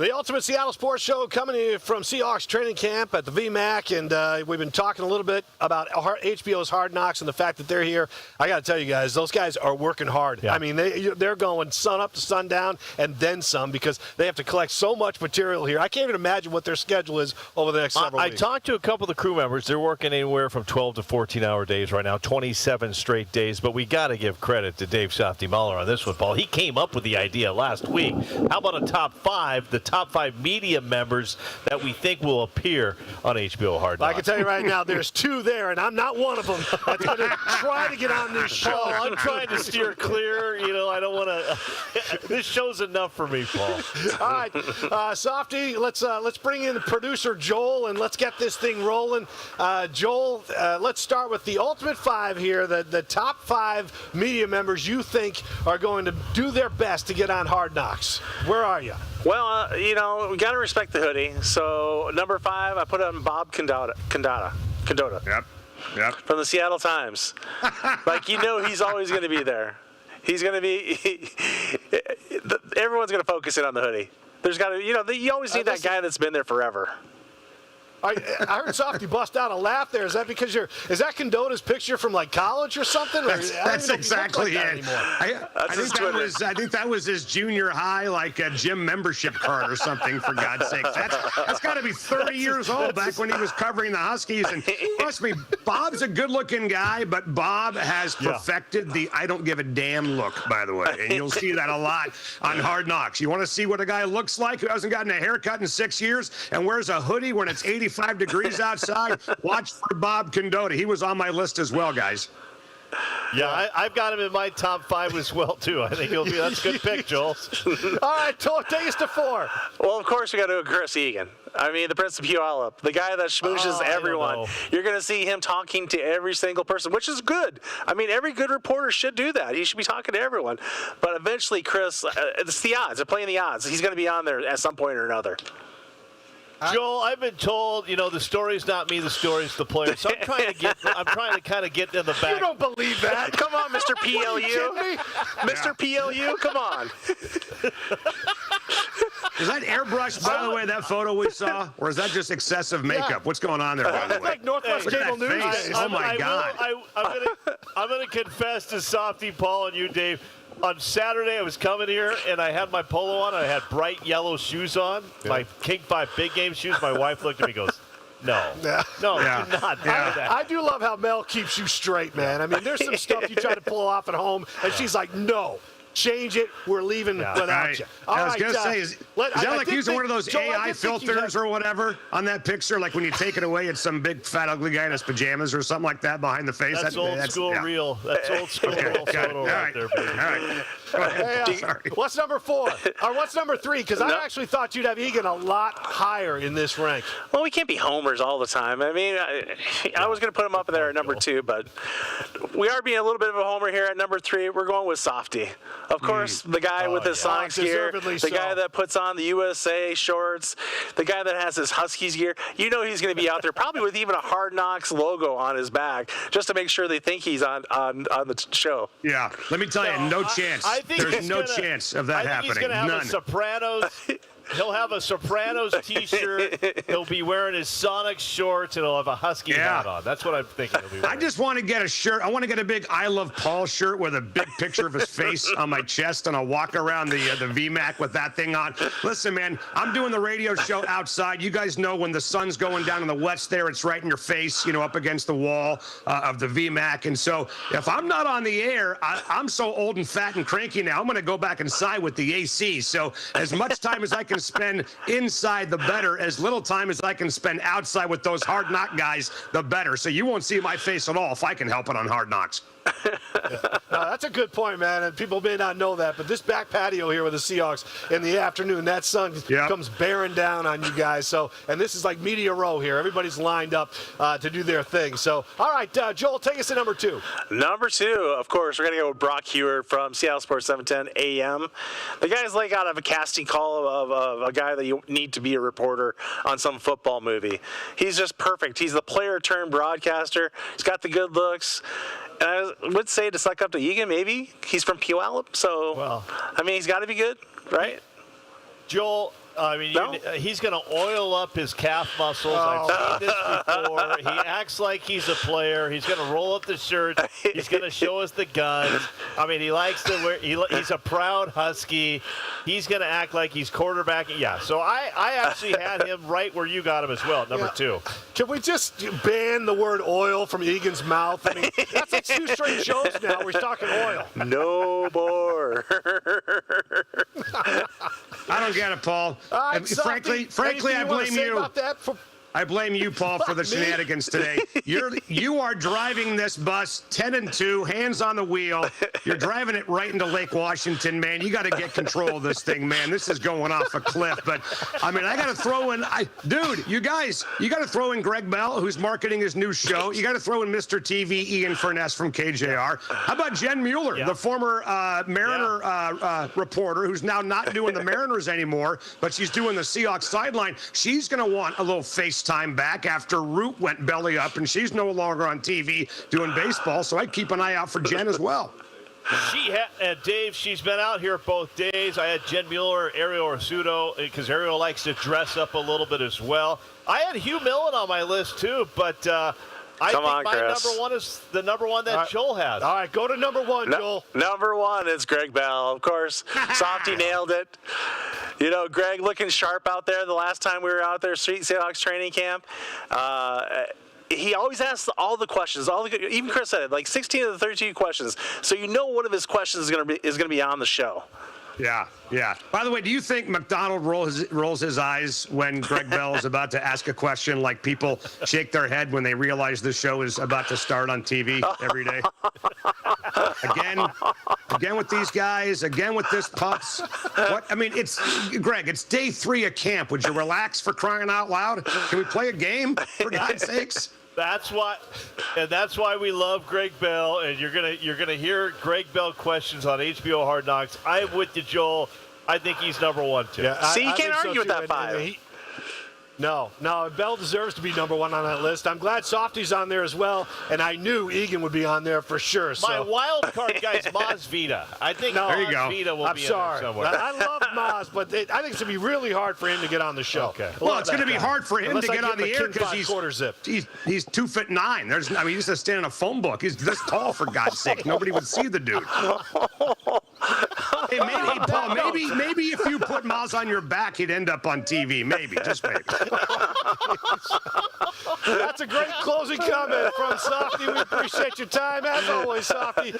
The Ultimate Seattle Sports Show coming to you from Seahawks training camp at the VMAC, and we've been talking a little bit about HBO's Hard Knocks and the fact that they're here. I got to tell you guys, those guys are working hard. Yeah. I mean, they're going sun up to sundown and then some because they have to collect so much material here. I can't even imagine what their schedule is over the next several weeks. I talked to a couple of the crew members. They're working anywhere from 12 to 14-hour days right now, 27 straight days. But we got to give credit to Dave Softy Mahler on this one, Paul. He came up with the idea last week. How about a top five, the top five media members that we think will appear on HBO Hard Knocks? I can tell you right now, there's two there, and I'm not one of them that's going to try to get on this show. Paul, I'm trying to steer clear. I don't want to. This show's enough for me, Paul. All right, Softy, let's bring in producer Joel, and let's get this thing rolling. Joel, let's start with the Ultimate Five here, the top five media members you think are going to do their best to get on Hard Knocks. Where are you? Well, we got to respect the hoodie. So, number 5, I put on Bob Condota. Yep. From the Seattle Times. He's always going to be there. He's going to be everyone's going to focus in on the hoodie. There's got to, you always need that guy that's been there forever. I heard Softy bust out a laugh there. Is that because is that Condota's picture from college or something? That's exactly it. I think that was his junior high gym membership card or something, for God's sake. That's got to be 30 years old back when he was covering the Huskies. And trust me, Bob's a good-looking guy, but Bob has perfected the I don't give a damn look, by the way. And you'll see that a lot on Hard Knocks. You want to see what a guy looks like who hasn't gotten a haircut in 6 years and wears a hoodie when it's 85 degrees outside? Watch for Bob Condota. He was on my list as well, guys. Yeah, I've got him in my top 5 as well, too. I think that's a good pick, Joel. All right, take us to 4. Well, of course, we got to go Chris Egan. I mean, the Prince of Puyallup, the guy that schmoozes everyone. You're going to see him talking to every single person, which is good. I mean, every good reporter should do that. He should be talking to everyone. But eventually, Chris, it's the odds. They're playing the odds. He's going to be on there at some point or another. Joel, I've been told, the story's not me, the story's the player. So I'm trying to kind of get in the back. You don't believe that? Come on, Mr. PLU. Mr. PLU, come on. Is that airbrushed, by the way, that photo we saw? Or is that just excessive makeup? What's going on there, by the way? Like Northwest Cable News. Oh, my God. I'm going to confess to Softy, Paul, and you, Dave. On Saturday, I was coming here, and I had my polo on. I had bright yellow shoes on, my King 5 big game shoes. My wife looked at me and goes, no, do not do that. I do love how Mel keeps you straight, man. I mean, there's some stuff you try to pull off at home, and she's like, no. Change it. We're leaving without you. I was going to say, is that like using one of those AI filters or whatever on that picture? Like when you take it away, it's some big, fat, ugly guy in his pajamas or something like that behind the face? That's old school real. That's old school real photo right there, baby. All right. Hey, what's number 4? Or what's number 3? Because I actually thought you'd have Egan a lot higher in this rank. Well, we can't be homers all the time. I mean, I was going to put him up there at number 2, but we are being a little bit of a homer here at number 3. We're going with Softy. Of course, the guy with his Sonics gear, the guy that puts on the U.S.S.S shorts, the guy that has his Huskies gear. He's going to be out there probably with even a Hard Knocks logo on his back just to make sure they think he's on the show. Yeah, let me tell you, no chance. There's no chance of that happening. He's going to have None. a Sopranos. He'll have a Sopranos T-shirt. He'll be wearing his Sonic shorts, and he'll have a Husky hat on. That's what I'm thinking he'll be wearing. I just want to get a shirt. I want to get a big I Love Paul shirt with a big picture of his face on my chest, and I'll walk around the VMAC with that thing on. Listen, man, I'm doing the radio show outside. You guys know when the sun's going down in the west there, it's right in your face, up against the wall of the VMAC. And so if I'm not on the air, I'm so old and fat and cranky now, I'm going to go back inside with the AC. So as much time as I can spend inside, the better. As little time as I can spend outside with those Hard Knock guys, the better. So you won't see my face at all if I can help it on Hard Knocks. That's a good point, man, and people may not know that, but this back patio here with the Seahawks in the afternoon, that sun comes bearing down on you guys. So, and this is like media row here. Everybody's lined up to do their thing. So, all right, Joel, take us to number 2. Number 2, of course, we're going to go with Brock Heward from Seattle Sports 710 AM. The guy's like out of a casting call of a guy that you need to be a reporter on some football movie. He's just perfect. He's the player-turned-broadcaster. He's got the good looks. And I would say to suck up to Egan, maybe. He's from Puyallup, so, I mean, he's got to be good, right? Joel, I mean, No? he's going to oil up his calf muscles. I've seen this before. He acts like he's a player. He's going to roll up the shirt. He's going to show us the guns. I mean, he likes to wear. He's a proud Husky. He's going to act like he's quarterbacking. Yeah. So I actually had him right where you got him as well, number 2. Can we just ban the word oil from Egan's mouth? I mean, that's like 2 straight shows now where he's talking oil. No more. I don't get it, Paul. Frankly, I blame you. I blame you, Paul, for the shenanigans today. You are driving this bus 10-2, hands on the wheel. You're driving it right into Lake Washington, man. You got to get control of this thing, man. This is going off a cliff. But I mean, I got to throw in, dude. You guys, you got to throw in Greg Bell, who's marketing his new show. You got to throw in Mr. TV, Ian Furness from KJR. How about Jen Mueller, the former Mariner reporter, who's now not doing the Mariners anymore, but she's doing the Seahawks sideline. She's going to want a little FaceTime back after Root went belly up, and she's no longer on TV doing baseball, so I'd keep an eye out for Jen as well. Dave, she's been out here both days. I had Jen Mueller, Ariel Arsudo, because Ariel likes to dress up a little bit as well. I had Hugh Millen on my list, too, but I think my number 1 is the number 1 that Joel has. All right, go to number 1, Joel. Number 1 is Greg Bell, of course. Softy nailed it. You know, Greg looking sharp out there the last time we were out there, Street Seahawks training camp. He always asks all the questions. Even Chris said it, like 16 of the 32 questions. So you know one of his questions is going to be on the show. Yeah. By the way, do you think McDonald rolls his eyes when Greg Bell is about to ask a question, like people shake their head when they realize the show is about to start on TV every day? Again with these guys, again with this putz. What? I mean, it's Greg. It's day 3 of camp. Would you relax, for crying out loud? Can we play a game, for God's sakes? That's why we love Greg Bell, and you're gonna hear Greg Bell questions on HBO Hard Knocks. I'm with you, Joel. I think he's number 1 too. Yeah, see, you can't argue with that 5. No, Bell deserves to be number 1 on that list. I'm glad Softy's on there as well, and I knew Egan would be on there for sure. So. My wild card guy is Maz Vida. I think Maz Vida will be in there somewhere. I love Maz, but I think it's going to be really hard for him to get on the show. Okay. Well, it's going to be hard for him to get on the air because he's 2'9". He's just standing in a phone book. He's this tall, for God's sake. Nobody would see the dude. Hey, Paul, maybe if you put Maz on your back, he'd end up on TV. Maybe, just maybe. That's a great closing comment from Softy. We appreciate your time, as always, Softy.